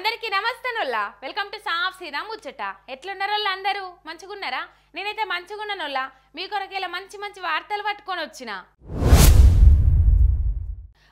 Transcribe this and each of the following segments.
అందరికీ నమస్తేనోల్లా welcome to సాఫ్ సీనా ముచ్చట ఎట్లున్నారోల్లా అందరూ మంచిగున్నారా నేనైతే మంచిగున్నానోల్లా మీ కొరకేలా మంచి మంచి వార్తలు పట్టుకొని వచ్చిన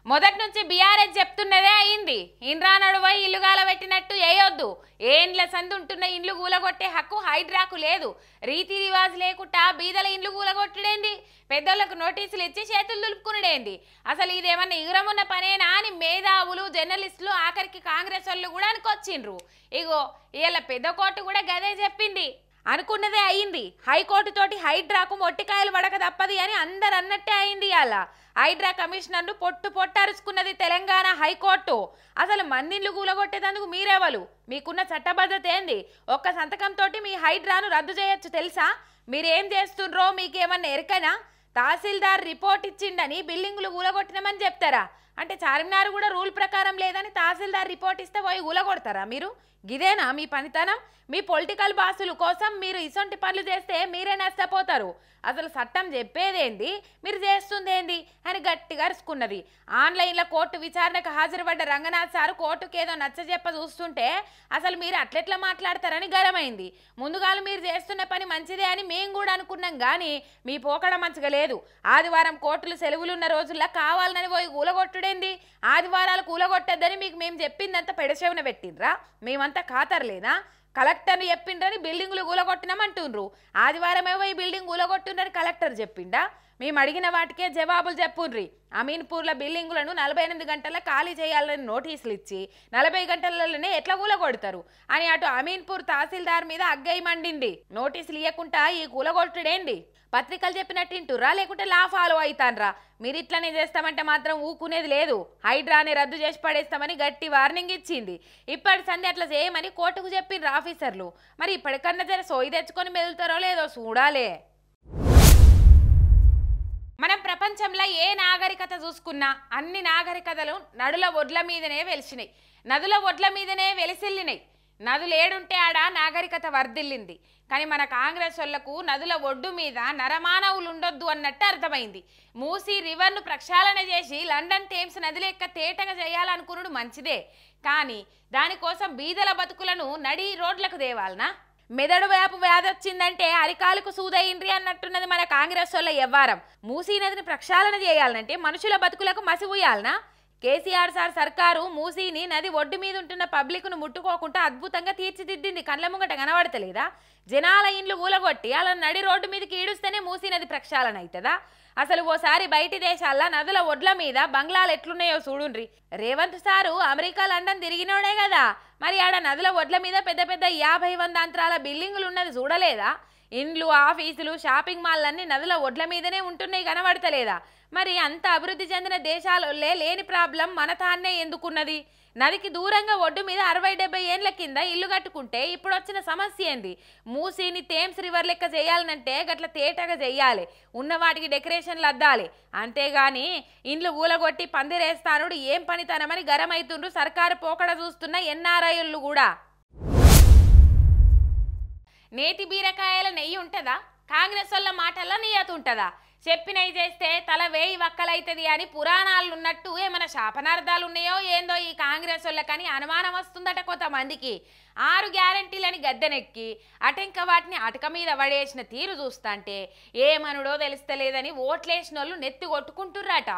మొదటి నుంచి బీఆర్ఎస్ చెప్తున్నదే అయింది ఇంద్రా నడువై ఇల్లుగాల పెట్టినట్టు ఏయొద్దు ఏండ్ల సందు ఉంటున్న ఇండ్లు కూలగొట్టే హక్కు హైడ్రాకు లేదు రీతి రివాజ్ లేకుండా బీదల ఇండ్లు కూలగొట్టుడేంది పెద్దోళ్లకు నోటీసులు ఇచ్చి చేతులు దులుపుకునేంది అసలు ఇదేమన్నా ఇగురమున్న పనేనా అని మేధావులు జర్నలిస్టులు ఆఖరికి కాంగ్రెస్ వాళ్ళు కూడా అనుకొచ్చిండ్రు ఇగో ఇవాళ పెద్ద కోర్టు కూడా గదే చెప్పింది అనుకున్నదే అయింది హైకోర్టు తోటి హైడ్రాకు మొట్టికాయలు పడక తప్పది అని అందరు అన్నట్టే అయింది అలా హైడ్రా కమిషనర్ను పొట్టరుచుకున్నది తెలంగాణ హైకోర్టు అసలు మందిళ్ళు కూలగొట్టేందుకు మీరెవరు మీకున్న చట్టబద్ధత ఏంది ఒక్క సంతకంతో మీ హైడ్రాను రద్దు చేయొచ్చు తెలుసా మీరేం చేస్తుండ్రో మీకేమన్నా ఎరకనా తహసీల్దార్ రిపోర్ట్ ఇచ్చిండని బిల్డింగులు కూలగొట్టినామని చెప్తారా అంటే చార్మినార్ కూడా రూల్ ప్రకారం లేదని తహసీల్దార్ రిపోర్ట్ ఇస్తే పోయి కూలగొడతారా మీరు గిదేనా మీ పనితనం మీ పొలిటికల్ బాసుల కోసం మీరు ఇసొంటి పనులు చేస్తే మీరే నష్టపోతారు అసలు చట్టం చెప్పేదేంది మీరు చేస్తుందేంది అని గట్టిగా అరుచుకున్నది ఆన్లైన్లో కోర్టు విచారణకు హాజరుపడ్డ రంగనాథ్ సారు కోర్టుకు ఏదో నచ్చజెప్ప చూస్తుంటే అసలు మీరు అట్లెట్లా మాట్లాడతారని గరమైంది ముందుగాలు మీరు చేస్తున్న పని మంచిదే అని మేము కూడా అనుకున్నాం కానీ మీ పోకడ మంచిగా లేదు ఆదివారం కోర్టులు సెలవులున్న రోజుల్లో కావాలని పోయి కూలగొట్టుడేంది ఆదివారాలు కూలగొట్టద్దని మీకు మేము చెప్పిందంతా పెడచెవిన పెట్టిండ్రా మేమంతా ఖాతర్లేదా కలెక్టర్ని చెప్పిండ్రని బిల్డింగులు కూలగొట్టినామంటుండ్రు ఆదివారమేవో ఈ బిల్డింగ్ కూలగొట్టిండ్రని కలెక్టర్ చెప్పిండా మేము అడిగిన వాటికే జవాబులు చెప్పుండ్రి అమీన్పూర్ల బిల్డింగులను 48 గంటల్లో ఖాళీ చేయాలని నోటీసులు ఇచ్చి 40 గంటలలోనే ఎట్లా కూలగొడతారు అని అటు అమీన్పూర్ తహసీల్దార్ మీద అగ్గై మండింది నోటీసులు ఇవ్వకుండా ఈ కూలగొట్టుడేంది పత్రికలు చెప్పినట్టు ఇంటురా లేకుంటే లా ఫాలో అవుతాన్రా మీరు ఇట్లనే చేస్తామంటే మాత్రం ఊకునేది లేదు హైడ్రాని రద్దు చేసి పడేస్తామని గట్టి వార్నింగ్ ఇచ్చింది ఇప్పటి సంది అట్లా చేయమని కోర్టుకు చెప్పిండ్రు ఆఫీసర్లు మరి ఇప్పటికన్నా జర సోయి తెచ్చుకొని మెదులుతారో లేదో చూడాలే మనం ప్రపంచంలో ఏ నాగరికత చూసుకున్నా అన్ని నాగరికతలు నడుల ఒడ్ల మీదనే వెలిసినాయి నదుల ఒడ్ల మీదనే వెలిసిల్లినాయి నదులు ఏడుంటే ఆడ నాగరికత వర్ధిల్లింది కానీ మన కాంగ్రెస్ వాళ్లకు నదుల ఒడ్డు మీద నరమానవులు ఉండొద్దు అన్నట్టు అర్థమైంది మూసీ రివర్ను ప్రక్షాళన చేసి లండన్ థేమ్స్ నది లెక్క తేటగా చేయాలనుకున్నాడు మంచిదే కానీ దానికోసం బీదల బతుకులను నడి రోడ్లకు దేవాలనా మెదడు వ్యాధి వచ్చిందంటే అరికాలకు సూదయిండ్రి అన్నట్టున్నది మన కాంగ్రెస్ వాళ్ళ వ్యవహారం మూసీ నదిని ప్రక్షాళన చేయాలంటే మనుషుల బతుకులకు మసిపోయాలనా కేసీఆర్ సార్ సర్కారు మూసీని నది ఒడ్డు మీద ఉంటున్న పబ్లిక్ను ముట్టుకోకుండా అద్భుతంగా తీర్చిదిద్దింది కళ్ళ ముంగట కనబడతలేదా జనాల ఇండ్లు కూలగొట్టి అలా నడి రోడ్డు మీదకి ఈడుస్తేనే మూసీ నది ప్రక్షాళన అవుతుందా అసలు ఓసారి బయటి దేశాల నదుల ఒడ్ల మీద బంగ్లాలు ఎట్లున్నాయో చూడుండ్రి రేవంత్ సారు అమెరికా లండన్ తిరిగినోడే కదా మరి ఆడ నదుల ఒడ్ల మీద పెద్ద పెద్ద 50-100 అంతరాల బిల్డింగులు ఉన్నది చూడలేదా ఇండ్లు ఆఫీసులు షాపింగ్ మాల్లన్నీ నదుల ఒడ్ల మీదనే ఉంటున్నాయి కనబడతలేదా మరి అంత అభివృద్ధి చెందిన దేశాలలో లేని ప్రాబ్లం మన తాన్నే ఎందుకున్నది నదికి దూరంగా ఒడ్డు మీద 60-70 ఏండ్ల కింద ఇల్లు కట్టుకుంటే ఇప్పుడు వచ్చిన సమస్య ఏంది మూసీని థేమ్స్ రివర్ లెక్క చేయాలనంటే గట్ల తేటగా చెయ్యాలి ఉన్న వాటికి డెకరేషన్లు అద్దాలి అంతేగాని ఇండ్లు కూలగొట్టి పందిరేస్తానుడు ఏం పనితనమని గరమైతుండ్రు సర్కారు పోకడ చూస్తున్న ఎన్ఆర్ఐలు కూడా నేతి బీరకాయల నెయ్యి ఉంటుందా కాంగ్రెస్ వాళ్ళ మాటల్లో నెయ్యత ఉంటుందా చెప్పినవి చేస్తే తల వేయి వక్కలైతుంది అని పురాణాలు ఉన్నట్టు ఏమైనా శాపనార్థాలు ఉన్నాయో ఏందో ఈ కాంగ్రెస్ వాళ్ళకని అనుమానం వస్తుందట కొంతమందికి 6 గ్యారంటీలని గద్దెనెక్కి అటెంక వాటిని అటక మీద పడేసిన తీరు చూస్తాంటే ఏమనుడో తెలుస్తలేదని ఓట్లేసిన వాళ్ళు నెత్తి కొట్టుకుంటుర్రట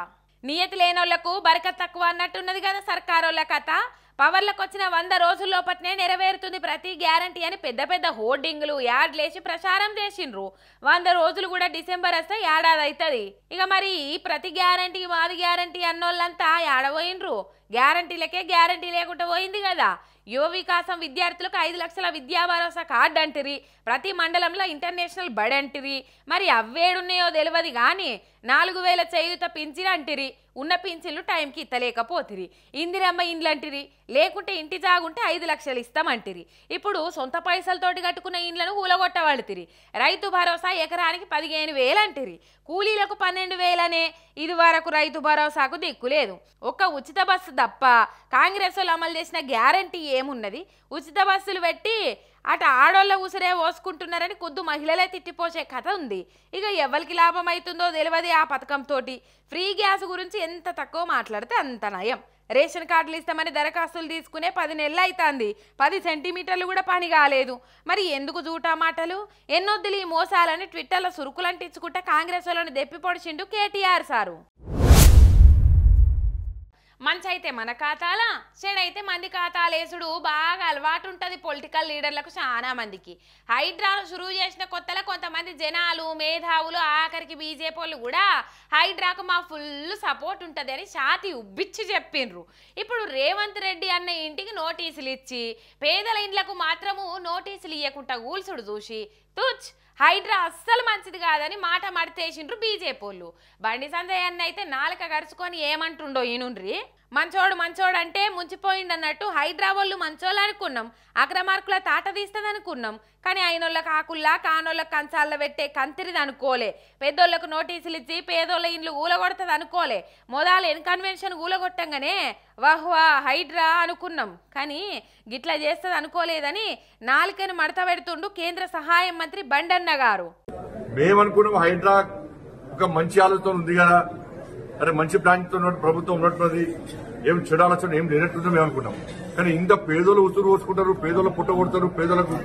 నియతి లేనోళ్లకు బరకత్ తక్కువ అన్నట్టున్నది కదా సర్కారోళ్ళ కథ పవర్లకు వచ్చిన 100 రోజుల్లోపట్నే నెరవేరుతుంది ప్రతి గ్యారంటీ అని పెద్ద పెద్ద హోర్డింగ్లు యాడ్లేసి ప్రచారం చేసిండ్రు 100 రోజులు కూడా డిసెంబర్ వస్తే ఏడాది అవుతుంది ఇక మరి ప్రతి గ్యారంటీ మాది గ్యారంటీ అన్నోళ్ళంతా ఏడబోయిండ్రు గ్యారంటీలకే గ్యారంటీ లేకుండా పోయింది కదా యువ వికాసం విద్యార్థులకు 5 లక్షల విద్యా భరోసా కార్డు అంటిరి ప్రతి మండలంలో ఇంటర్నేషనల్ బడి అంటిరి మరి అవ్వేడున్నాయో తెలియదు కానీ 4000 చేయూత పింఛన్ అంటిరి ఉన్న పింఛన్లు టైంకి ఇత్తలేకపోతిరి ఇందిరమ్మ ఇండ్లు అంటిరి లేకుంటే ఇంటి జాగుంటే 5 లక్షలు ఇస్తామంటిరి ఇప్పుడు సొంత పైసలతోటి కట్టుకున్న ఇండ్లను కూలగొట్టవాళ్ళతిరి రైతు భరోసా ఎకరానికి 15,000 అంటిరి కూలీలకు 12,000 అనే ఇది వరకు రైతు భరోసాకు దిక్కులేదు ఒక్క ఉచిత బస్సు తప్ప కాంగ్రెస్ వాళ్ళు అమలు చేసిన గ్యారంటీ ఏమున్నది ఉచిత బస్సులు పెట్టి అటు ఆడోళ్ళ ఉసిరే పోసుకుంటున్నారని కొద్దు మహిళలే తిట్టిపోసే కథ ఉంది ఇక ఎవరికి లాభం అవుతుందో తెలియదు ఆ పథకంతో ఫ్రీ గ్యాస్ గురించి ఎంత తక్కువ మాట్లాడితే అంత నయం రేషన్ కార్డులు ఇస్తామని దరఖాస్తులు తీసుకునే 10 నెలలు అవుతుంది. 10 సెంటీమీటర్లు కూడా పని కాలేదు. మరి ఎందుకు జూటా మాటలు? ఎన్నొద్దులు ఈ మోసాలని ట్విట్టర్లో సురుకులంటించుకుంటే కాంగ్రెస్ వాళ్ళని దెప్పి పొడిచిండు కేటీఆర్ సారు. మంచైతే మన ఖాతాల, చెడైతే మంది ఖాతాలేసుడు బాగా అలవాటు ఉంటుంది పొలిటికల్ లీడర్లకు చాలా మందికి. హైడ్రాను షురువు చేసిన కొత్తలో కొంతమంది జనాలు మేధావులు ఆఖరికి బీజేపీ వాళ్ళు కూడా హైడ్రాకు మా ఫుల్ సపోర్ట్ ఉంటుంది అని ఛాతి ఉబ్బిచ్చి చెప్పిండ్రు. ఇప్పుడు రేవంత్ రెడ్డి అన్న ఇంటికి నోటీసులు ఇచ్చి పేదల ఇండ్లకు మాత్రము నోటీసులు ఇవ్వకుండా ఊల్సుడు చూసి తుచ్ హైడ్రా అస్సలు మంచిది కాదని మాట మడితేసిండ్రు బీజేపీ వాళ్ళు. బండి సంజయ్ అన్న అయితే నాలుక గరుచుకొని ఏమంటుండో ఈనుండ్రి. మంచోడు అంటే ముంచిపోయిండు అన్నట్టు హైడ్రా వాళ్ళు మంచోళ్ళు అనుకున్నాం, అక్రమార్కుల తాట తీస్తుంది అనుకున్నాం. కానీ అయినోళ్ళకి ఆకుల్లా కానోళ్ళకి కంచాల్లో పెట్టే కంతిరిది అనుకోలే. పెద్దోళ్ళకు నోటీసులు ఇచ్చి పేదోళ్ళ ఇండ్లు ఊలగొడుతుంది అనుకోలే. మొదలు ఎన్కన్వెన్షన్ ఊలగొట్టంగానే వహ్వా హైడ్రా అనుకున్నాం, కానీ గిట్లా చేస్తుంది అనుకోలేదని నాలుకను మడత పెడుతుండు కేంద్ర సహాయ మంత్రి బండన్న గారు. మేమనుకున్నాం హైడ్రా ఒక మంచి ఆలోచన ఉంది కదా, అరే మంచి ప్లాన్ తో ప్రభుత్వం ఉన్నట్టున్నది, ఏం చెడు ఆలోచన ఏం లేనట్టుందో మేము అనుకున్నాం. కానీ ఇంత పేదోళ్ళు ఉసురు పోసుకుంటారు, పేదోళ్ళు పుట్ట కొడతారు, పేదోళ్ళకు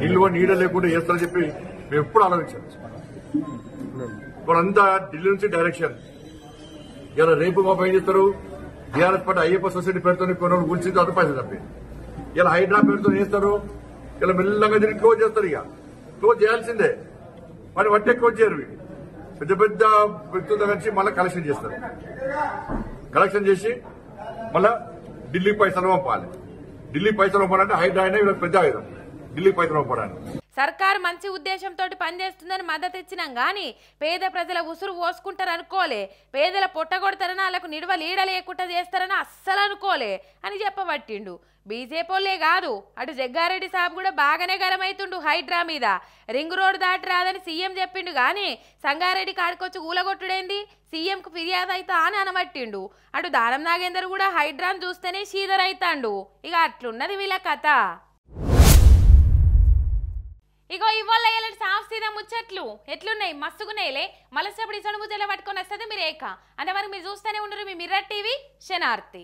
నిల్వ నీడ లేకుండా చేస్తారని చెప్పి మేము ఎప్పుడు ఆలోచించాం. వాళ్ళంతా ఢిల్లీ నుంచి డైరెక్షన్. ఇలా రేపు మా పని చేస్తారు, బీఆర్ఎస్ పార్టీ అయ్యప్ప సొసైటీ పేరుతో కొన్ని గురించి అది పైసలు తప్పి ఇలా హైడ్రా పేరుతో చేస్తారు. ఇలా మెల్లగా తిరిగి క్లోజ్ చేస్తారు. ఇక క్లోజ్ చేయాల్సిందే, మరి వట్టే క్లోజ్ చేయరు. పెద్ద పెద్ద వ్యక్తులతో కలిసి మళ్ళీ కలెక్షన్ చేస్తారు. కలెక్షన్ చేసి మళ్ళా ఢిల్లీ పైసలు పంపాలి. ఢిల్లీ పైసలు పంపాలంటే హైడ్రా అయినా వీళ్ళకి పెద్ద ఆయుధం, ఢిల్లీ పైసలు పంపడానికి. సర్కార్ మంచి ఉద్దేశంతో పనిచేస్తుందని మద్దతు ఇచ్చినాం గానీ పేద ప్రజల ఉసురు పోసుకుంటారు అనుకోలే. పేదల పొట్టగొడతారని వాళ్ళకు నిల్వ లీడ లేకుండా చేస్తారని అస్సలు అనుకోలే అని చెప్పబట్టిండు. బీజేపీలే కాదు, అటు జగ్గారెడ్డి సాబ్ కూడా బాగానే గరమైతుండు హైడ్రా మీద. రింగ్ రోడ్ దాటి రాదని సీఎం చెప్పిండు గానీ సంగారెడ్డి కాడికొచ్చి ఊలగొట్టుడేంది, సీఎంకు ఫిర్యాదు అవుతా అని అనబట్టిండు. అటు దానం నాగేందర్ కూడా హైడ్రాను చూస్తేనే షీదరైతాండు. ఇక అట్లున్నది వీళ్ళ కథ. ఇగో ఇవాళ ఎలాంటి సాఫ్ సీదా ముచ్చట్లు ఎట్లున్నాయి, మస్తుగున్నాయిలే. మలసేపటి ఇసడు ముచ్చట్లు పట్టుకొని వస్తుంది మీరు ఏక అంటే మరి మీరు చూస్తూనే ఉండరు మీ మిర్రర్ టీవీ శనార్తి.